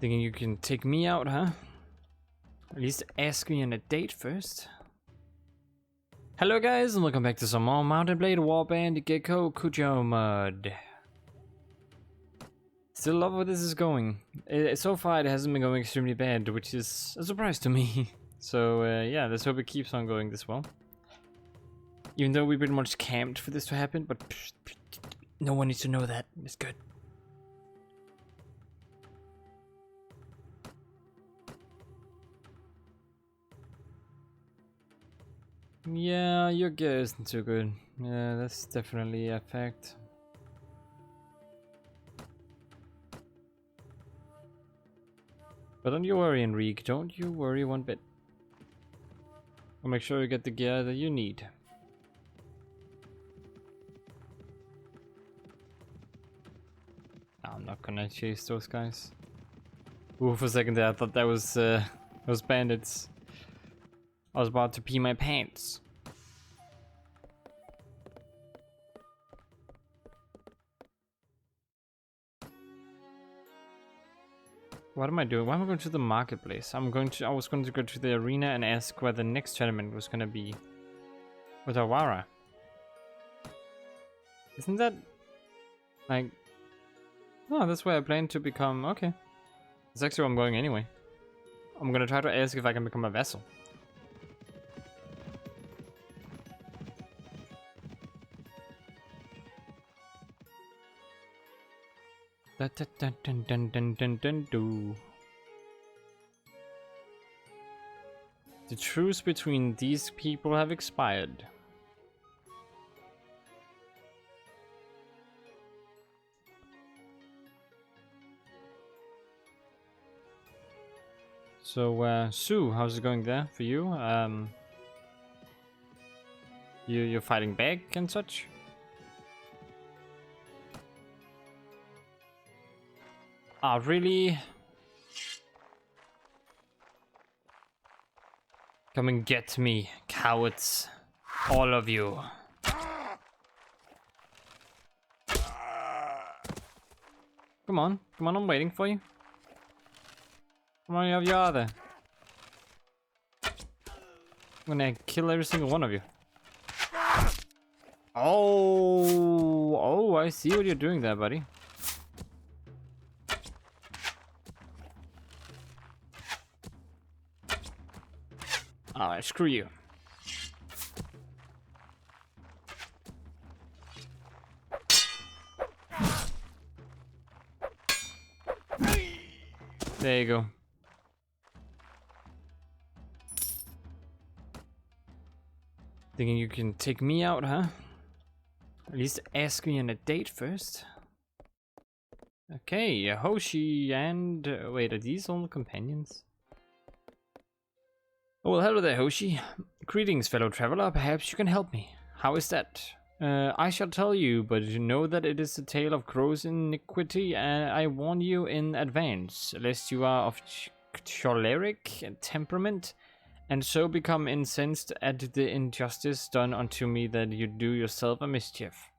Thinking you can take me out, huh? At least ask me on a date first. Hello guys, and welcome back to some more Mountain Blade Warband GEKOKUJO mod. Still love where this is going. So far it hasn't been going extremely bad, which is a surprise to me. So yeah, let's hope it keeps on going this well. Even though we pretty much camped for this to happen, but no one needs to know that. It's good. Yeah, your gear isn't too good. Yeah, that's definitely a fact. But don't you worry, Enrique. Don't you worry one bit. I'll make sure you get the gear that you need. I'm not gonna chase those guys. Ooh, for a second there, I thought that was those bandits. I was about to pee my pants. What am I doing? Why am I going to the marketplace? I was going to go to the arena and ask where the next tournament was gonna be. With Awara. Isn't that like... Oh, that's where I plan to become. Okay. That's actually where I'm going anyway. I'm gonna try to ask if I can become a vessel. Dun, dun, dun, dun, dun, dun, dun, dun. The truce between these people have expired. So, Sue, how's it going there for you? You're fighting back and such? Ah, really? Come and get me, cowards. All of you. Come on, I'm waiting for you. Come on, you have your other. I'm gonna kill every single one of you. Oh, I see what you're doing there, buddy. Alright, screw you. There you go. Thinking you can take me out, huh? At least ask me on a date first. Okay, Hoshi and... wait, are these all companions? Oh, well, hello there, Hoshi. Greetings, fellow traveler. Perhaps you can help me. How is that? I shall tell you, but you know that it is a tale of gross iniquity, and I warn you in advance, lest you are of choleric temperament, and so become incensed at the injustice done unto me that you do yourself a mischief.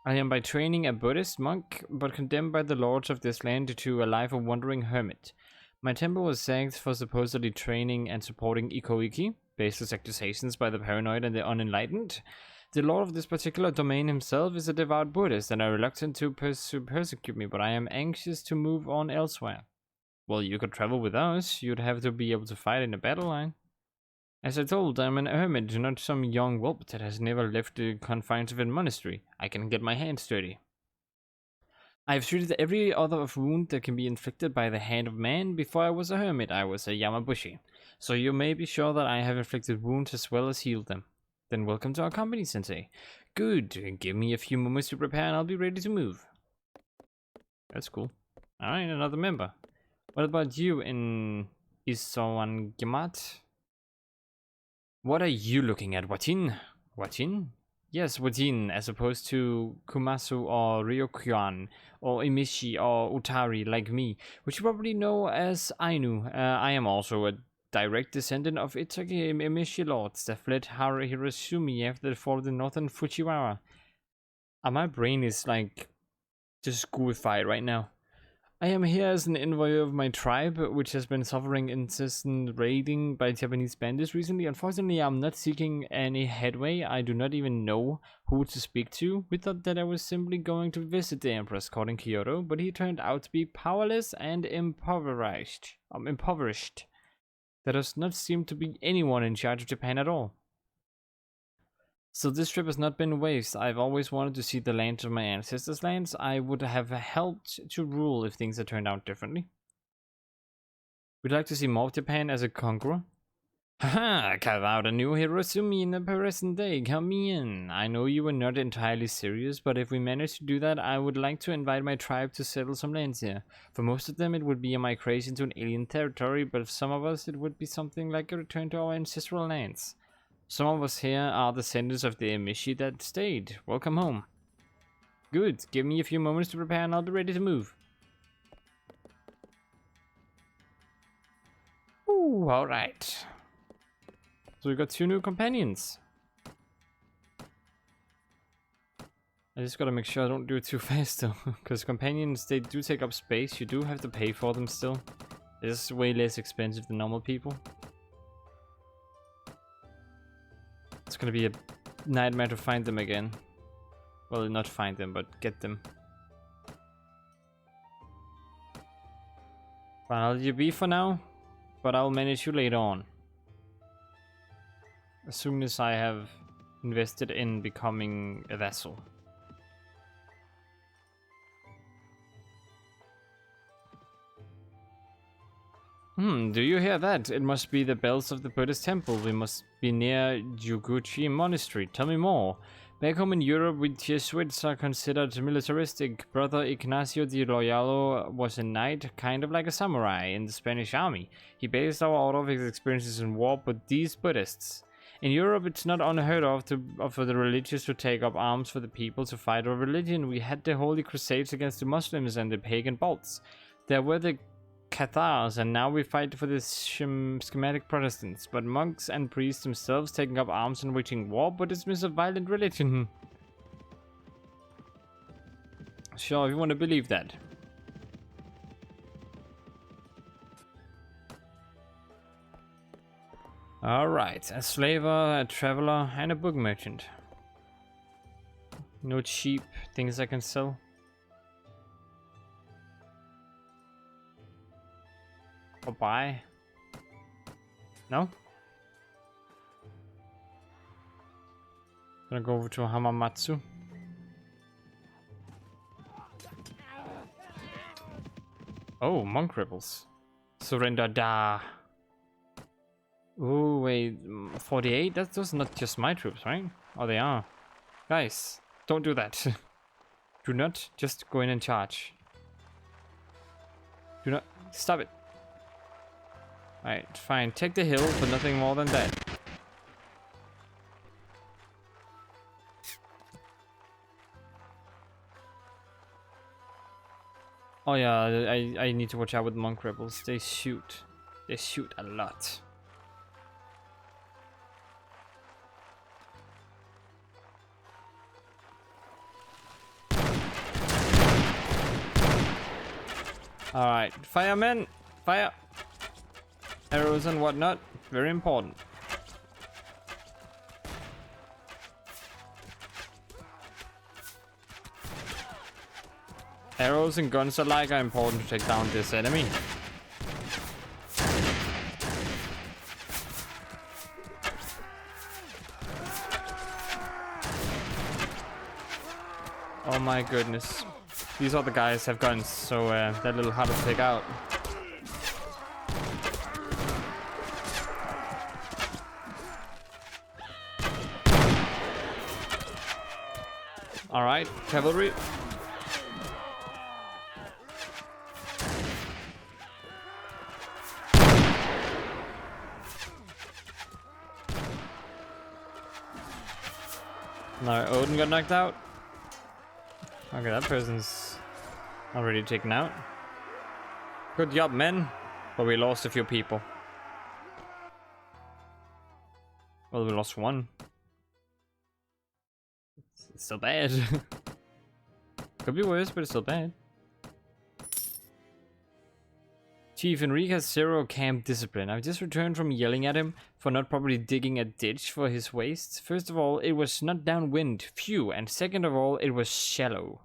I am by training a Buddhist monk, but condemned by the lords of this land to a life of wandering hermit. My temper was sacked for supposedly training and supporting Ikoiki, baseless accusations by the paranoid and the unenlightened. The lord of this particular domain himself is a devout Buddhist and are reluctant to persecute me, but I am anxious to move on elsewhere. Well, you could travel with us. You'd have to be able to fight in a battle line. As I told, I'm an hermit, not some young whelp that has never left the confines of a monastery. I can get my hands dirty. I have treated every other wound that can be inflicted by the hand of man. Before I was a hermit, I was a Yamabushi. So you may be sure that I have inflicted wounds as well as healed them. Then welcome to our company, Sensei. Good. Give me a few moments to prepare and I'll be ready to move. That's cool. Alright, another member. What about you in Isowangimat? What are you looking at, Watin? Watin? Yes, Watin, as opposed to Kumasu or Ryokyan, or Imishi or Utari like me, which you probably know as Ainu. I am also a direct descendant of Itagi Imishi lords that fled Hirosumi after the fall of the northern Fujiwara. My brain is like just screwified right now. I am here as an envoy of my tribe, which has been suffering incessant raiding by Japanese bandits recently. Unfortunately, I'm not seeking any headway. I do not even know who to speak to. We thought that I was simply going to visit the Empress court in Kyoto, but he turned out to be powerless and impoverished. There does not seem to be anyone in charge of Japan at all. So this trip has not been a waste. I've always wanted to see the lands of my ancestors' lands. I would have helped to rule if things had turned out differently. Would you like to see more of Japan as a conqueror? Haha, carve out a new hero to me in the present day. Come in. I know you were not entirely serious, but if we manage to do that, I would like to invite my tribe to settle some lands here. For most of them, it would be a migration to an alien territory, but for some of us, it would be something like a return to our ancestral lands. Some of us here are descendants of the Emishi that stayed. Welcome home. Good. Give me a few moments to prepare and I'll be ready to move. Ooh, alright. So we got 2 new companions. I just gotta make sure I don't do it too fast though. Because companions, they do take up space. You do have to pay for them still. It's way less expensive than normal people. It's gonna be a nightmare to find them again. Well, not find them, but get them. Fine, I'll let you be for now, but I'll manage you later on. As soon as I have invested in becoming a vassal. Do you hear that? It must be the bells of the Buddhist temple. We must be near Juguchi Monastery. Tell me more. Back home in Europe, we Jesuits are considered militaristic. Brother Ignacio de Loyola was a knight, kind of like a samurai, in the Spanish army. He based our order of his experiences in war, but these Buddhists. In Europe, it's not unheard of for the religious to take up arms for the people to fight our religion. We had the Holy Crusades against the Muslims and the pagan Balts. There were the Cathars, and now we fight for the schismatic Protestants, but monks and priests themselves taking up arms and waging war, but dismiss a violent religion. Sure, if you want to believe that. Alright, a slaver, a traveler, and a book merchant. No cheap things I can sell. Or buy? No? Gonna go over to Hamamatsu. Oh, monk rebels. Surrender da. Oh wait, 48? That's not just my troops, right? Oh, they are. Guys, don't do that. Do not just go in and charge. Do not. Stop it. Alright, fine. Take the hill, but nothing more than that. Oh yeah, I need to watch out with monk rebels. They shoot. They shoot a lot. Alright, firemen! Fire! Arrows and whatnot, very important. Arrows and guns alike are important to take down this enemy. Oh my goodness. These other guys have guns, so they're a little harder to take out. Alright, cavalry. No, Odin got knocked out. Okay, that person's already taken out. Good job, men. But we lost a few people. Well, we lost one. It's still bad. Could be worse, but it's still bad. Chief, Enrique has zero camp discipline. I've just returned from yelling at him for not properly digging a ditch for his waste. First of all, it was not downwind, phew, and second of all, it was shallow.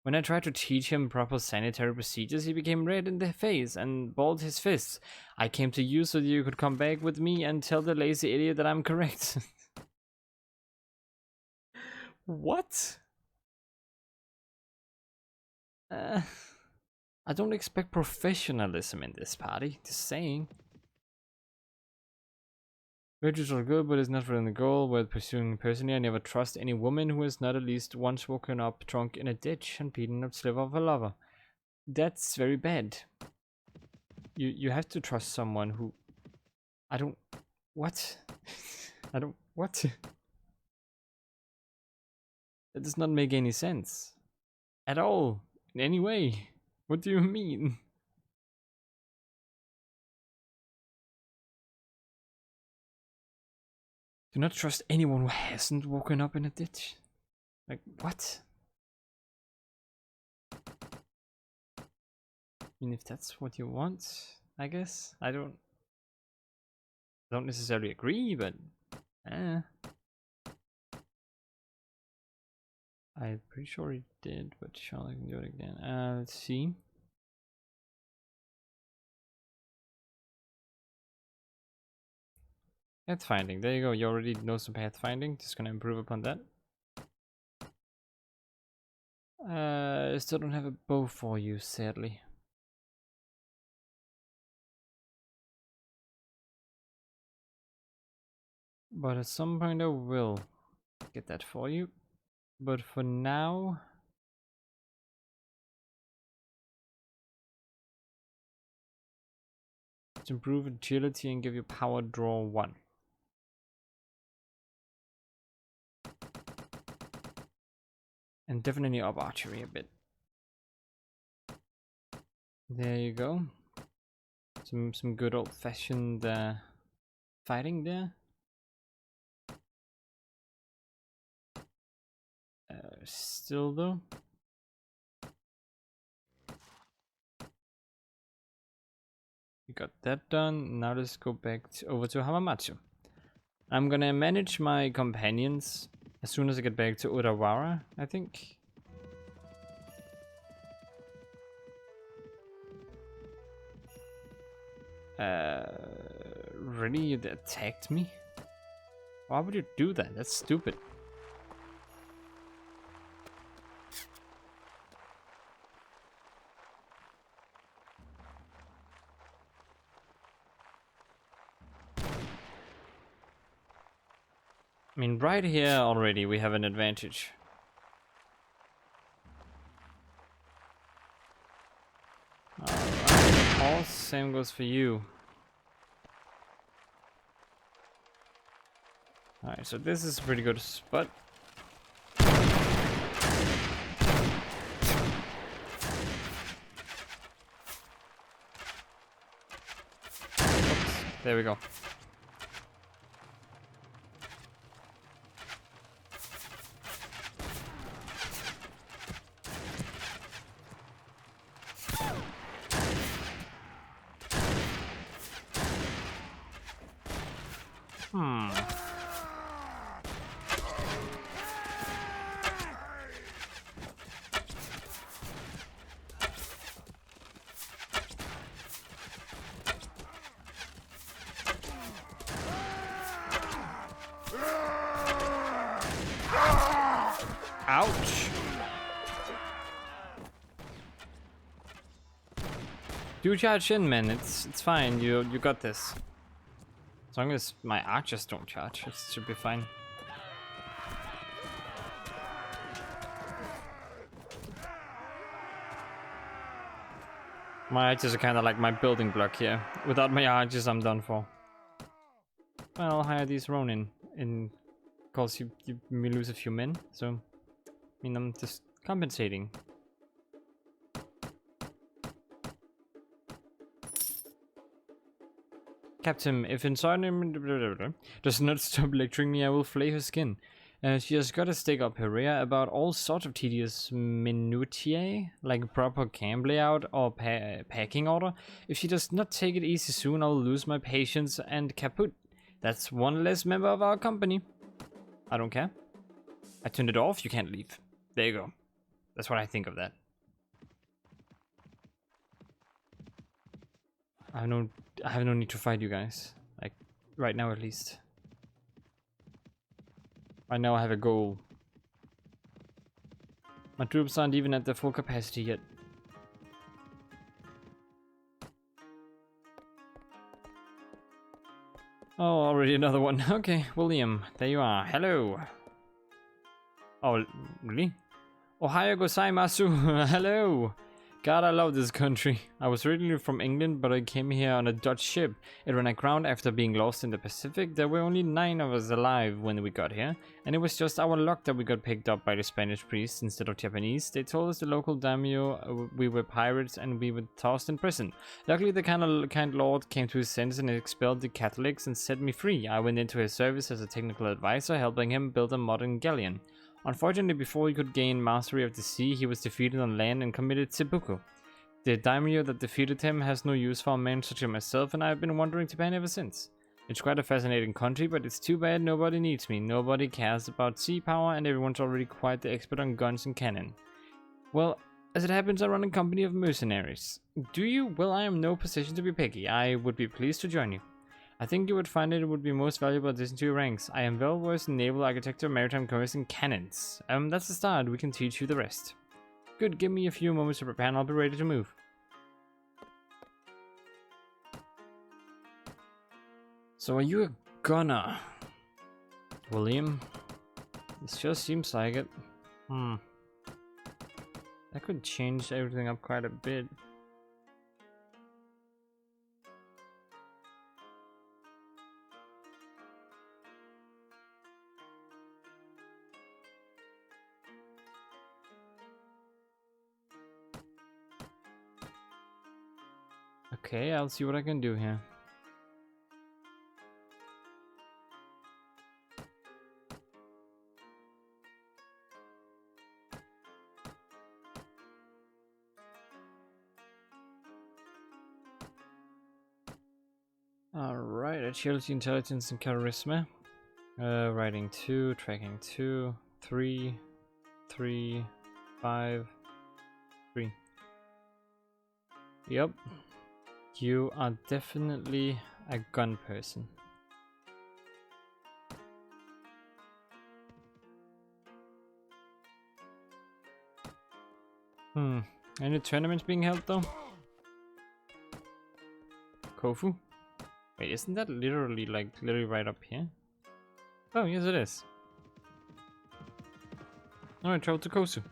When I tried to teach him proper sanitary procedures, he became red in the face and balled his fists. I came to you so that you could come back with me and tell the lazy idiot that I'm correct. What? I don't expect professionalism in this party, just saying. Virtues are good, but it's not for the goal worth pursuing personally. I never trust any woman who has not at least once woken up drunk in a ditch and beaten up sliver of a lover. That's very bad. You have to trust someone who... I don't... What? I don't... What? That does not make any sense. At all. In any way. What do you mean? Do not trust anyone who hasn't woken up in a ditch. Like, what? I mean, if that's what you want, I guess. I don't necessarily agree, but I'm pretty sure he did, but Charlie can do it again. Let's see. Pathfinding, there you go. You already know some pathfinding. Just gonna improve upon that. I still don't have a bow for you, sadly. But at some point I will get that for you. But for now... let's improve agility and give you power draw 1. And definitely up archery a bit. There you go. Some good old-fashioned fighting there. Still though. We got that done. Now let's go back over to Hamamatsu. I'm gonna manage my companions as soon as I get back to Urawara, I think. Really? You attacked me? Why would you do that? That's stupid. I mean, right here already we have an advantage. Alright, all same goes for you. Alright, so this is a pretty good spot. Oops, there we go. Ouch. Do charge in, man. It's fine. You got this. As long as my archers don't charge, it should be fine. My archers are kind of like my building block here. Without my archers, I'm done for. Well, I'll hire these Ronin. In course, you may lose a few men, so I mean, I'm just compensating. Captain, if Insomnium does not stop lecturing me, I will flay her skin. She has got a stick up her rear about all sorts of tedious minutiae, like proper camp layout or packing order. If she does not take it easy soon, I'll lose my patience and kaput. That's one less member of our company. I don't care. I turned it off, you can't leave. There you go. That's what I think of that. I have no need to fight you guys. Like, right now at least. Right now I have a goal. My troops aren't even at their full capacity yet. Oh, already another one. Okay, William, there you are. Hello. Oh, really? Ohio gozaimasu. Hello. God, I love this country. I was originally from England, but I came here on a Dutch ship. It ran aground after being lost in the Pacific. There were only 9 of us alive when we got here, and it was just our luck that we got picked up by the Spanish priests instead of Japanese. They told us the local daimyo we were pirates and we were tossed in prison. Luckily, the kind lord came to his senses and expelled the Catholics and set me free. I went into his service as a technical advisor, helping him build a modern galleon. Unfortunately, before he could gain mastery of the sea, he was defeated on land and committed seppuku. The daimyo that defeated him has no use for a man such as myself, and I have been wandering Japan ever since. It's quite a fascinating country, but it's too bad nobody needs me. Nobody cares about sea power, and everyone's already quite the expert on guns and cannon. Well, as it happens, I run a company of mercenaries. Do you? Well, I am in no position to be picky. I would be pleased to join you. I think you would find it would be most valuable addition to your ranks. I am well versed in naval architecture, maritime commerce, and cannons. That's the start. We can teach you the rest. Good, give me a few moments to prepare and I'll be ready to move. So are you a gunner, William? This just seems like it. That could change everything up quite a bit. Okay, I'll see what I can do here. Alright, agility, intelligence, and charisma. Writing 2, tracking 2, 3, 3, 5, 3. Yep. You are definitely a gun person. Any tournaments being held though? Kofu? Wait, isn't that literally right up here? Oh, yes it is. Alright, travel to Kosu.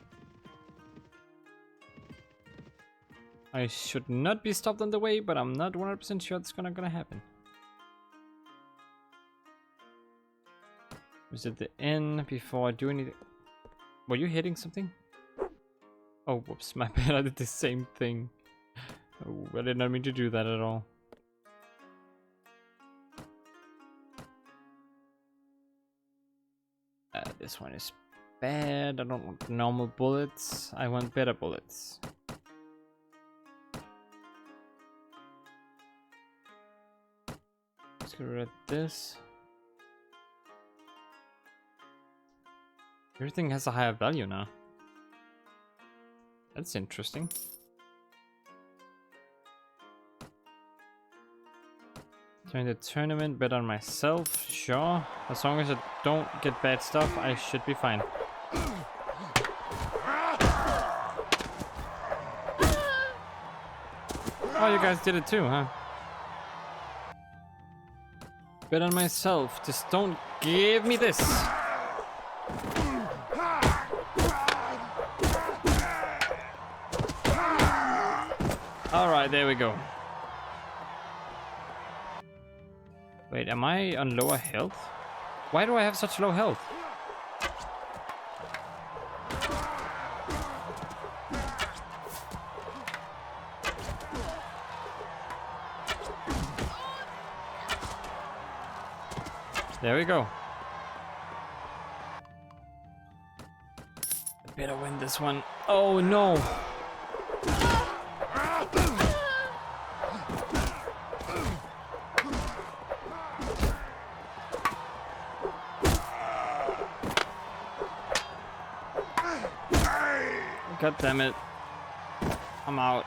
I should not be stopped on the way, but I'm not 100% sure it's gonna happen. Visit the inn before I do anything. Were you hitting something? Oh, whoops, my bad, I did the same thing. Oh, I did not mean to do that at all. This one is bad. I don't want normal bullets. I want better bullets. Let's get rid of this. Everything has a higher value now. That's interesting. Join the tournament, bet on myself, sure. As long as I don't get bad stuff, I should be fine. Oh, you guys did it too, huh? Bet on myself, just don't give me this. Alright, there we go. Wait, am I on lower health? Why do I have such low health? There we go. better win this one. Oh no! God damn it. I'm out.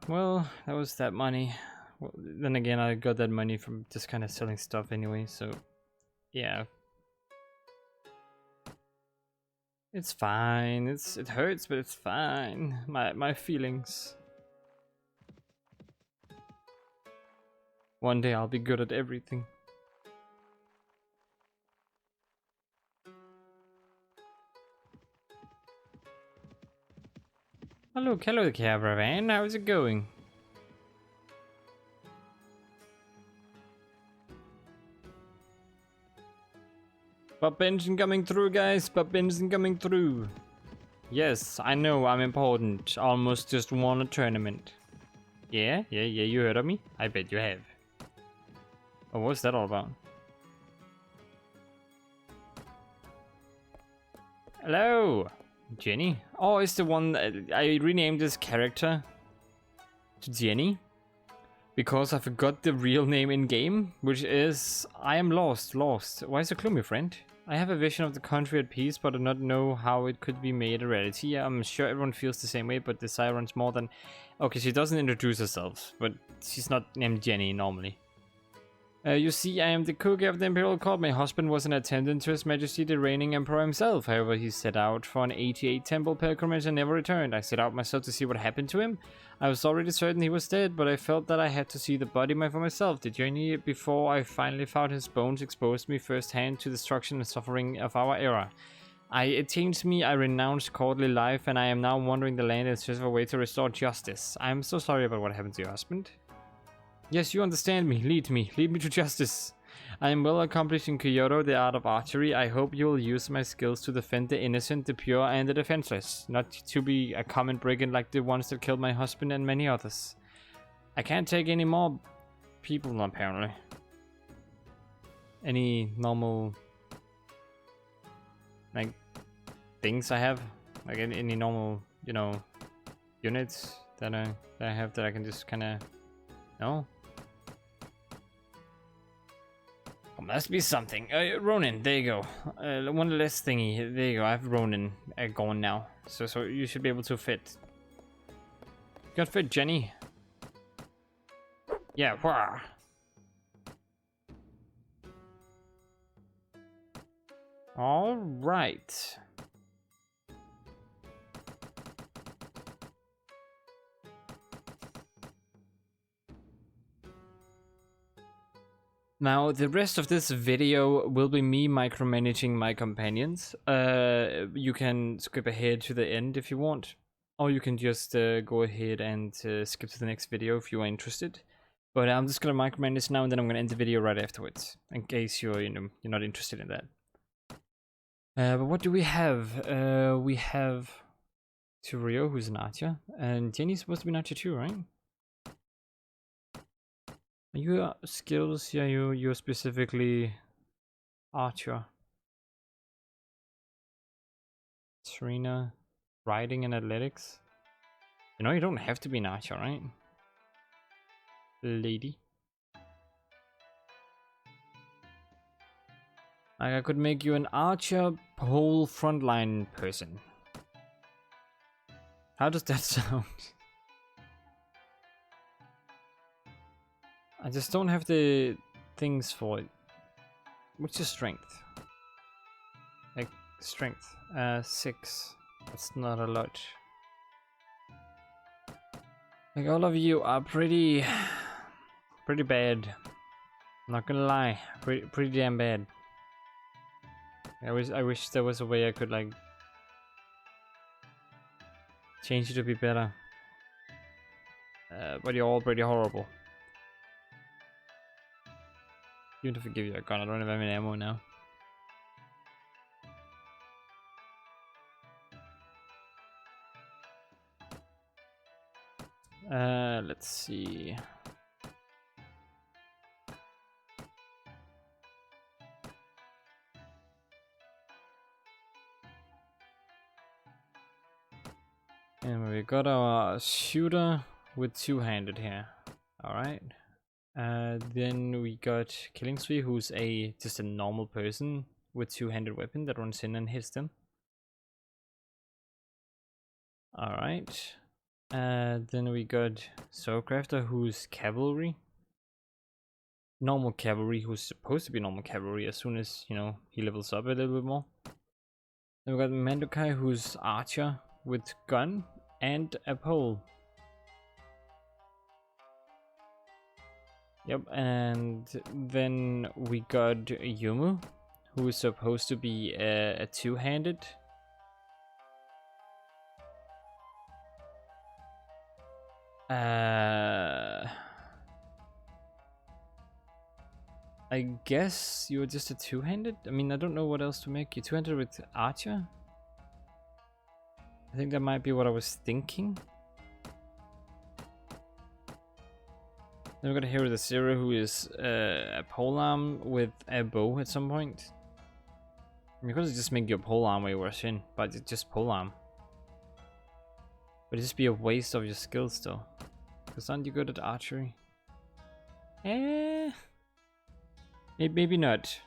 Well, that was that money. Well, then again, I got that money from just kind of selling stuff anyway, so yeah. It's fine. It hurts, but it's fine. My feelings. One day I'll be good at everything. Hello, caravan. How's it going? Pop engine coming through, guys. Pop engine coming through. Yes, I know I'm important. Almost just won a tournament. Yeah, you heard of me? I bet you have. Oh, what's that all about? Hello, Jenny. Oh, it's the one that I renamed this character to Jenny because I forgot the real name in game, which is I am lost. Why so gloomy, friend? I have a vision of the country at peace, but do not know how it could be made a reality. I'm sure everyone feels the same way, but the sirens more than... Okay, she doesn't introduce herself, but she's not named Jenny normally. You see, I am the cook of the Imperial Court. My husband was an attendant to His Majesty the reigning Emperor himself. However, he set out for an 88 temple pilgrimage and never returned. I set out myself to see what happened to him. I was already certain he was dead, but I felt that I had to see the body for myself. The journey before I finally found his bones exposed me firsthand to the destruction and suffering of our era. It changed me, I renounced courtly life, and I am now wandering the land in search of a way to restore justice. I am so sorry about what happened to your husband. Yes, you understand me. Lead me to justice. I am well accomplished in Kyoto, the art of archery. I hope you will use my skills to defend the innocent, the pure, and the defenseless. Not to be a common brigand like the ones that killed my husband and many others. I can't take any more people, apparently. Any normal... like, things I have? Like any normal, you know, units that I have that I can just kind of... No? Must be something. Ronin, there you go. One less thingy. There you go. I have Ronin going now. So you should be able to fit. You can fit, Jenny. Yeah, wah. All right. Now, the rest of this video will be me micromanaging my companions. You can skip ahead to the end if you want. Or you can just go ahead and skip to the next video if you are interested. But I'm just gonna micromanage now and then I'm gonna end the video right afterwards. In case you're, you're not interested in that. But what do we have? We have Turio, who's an archer. And Jenny's supposed to be an archer too, right? Your skills, yeah, you're specifically archer. Serena, riding and athletics. You don't have to be an archer, right? Lady. I could make you an archer, pole, frontline person. How does that sound? I just don't have the things for it. What's your strength? Like, strength. 6. That's not a lot. Like, all of you are pretty bad. I'm not gonna lie. Pretty damn bad. I wish there was a way I could, like, change you to be better. But you're all pretty horrible. Even if I give you a gun, I don't have any ammo now. Let's see. And we got our shooter with two-handed here. Alright. Then we got Killing Spree, who's just a normal person with two-handed weapon that runs in and hits them. Alright. Then we got Swordcrafter, who's cavalry. Normal cavalry, who's supposed to be normal cavalry as soon as, you know, he levels up a little bit more. Then we got Mandokai, who's archer with gun and a pole. Yep, and then we got Yumu, who is supposed to be a two-handed. I guess you're just a two-handed? I mean, I don't know what else to make you. Two-handed with archer? I think that might be what I was thinking. Then we're gonna hear the Zero, who is a polearm with a bow at some point. You could just make your polearm way worse in, but it's just polearm. But it'd just be a waste of your skills though. Because aren't you good at archery? Maybe not.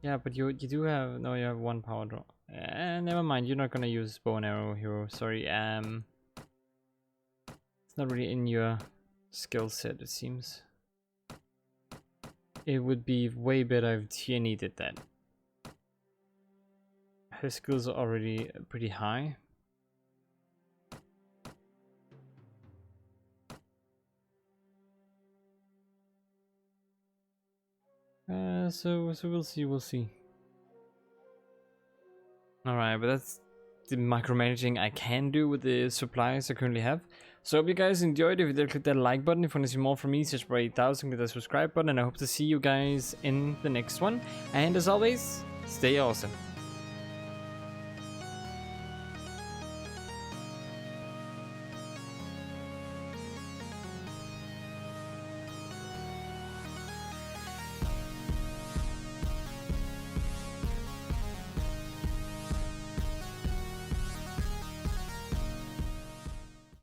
Yeah, but you do have, no, you have one power draw. Never mind, you're not gonna use bow and arrow hero, sorry. It's not really in your skill set, it seems. It would be way better if Tierney did that. Her skills are already pretty high. So we'll see. Alright, but that's the micromanaging I can do with the supplies I currently have. So I hope you guys enjoyed. If you did, click that like button. If you want to see more from me, search for 8000, click that subscribe button, and I hope to see you guys in the next one. And as always, stay awesome.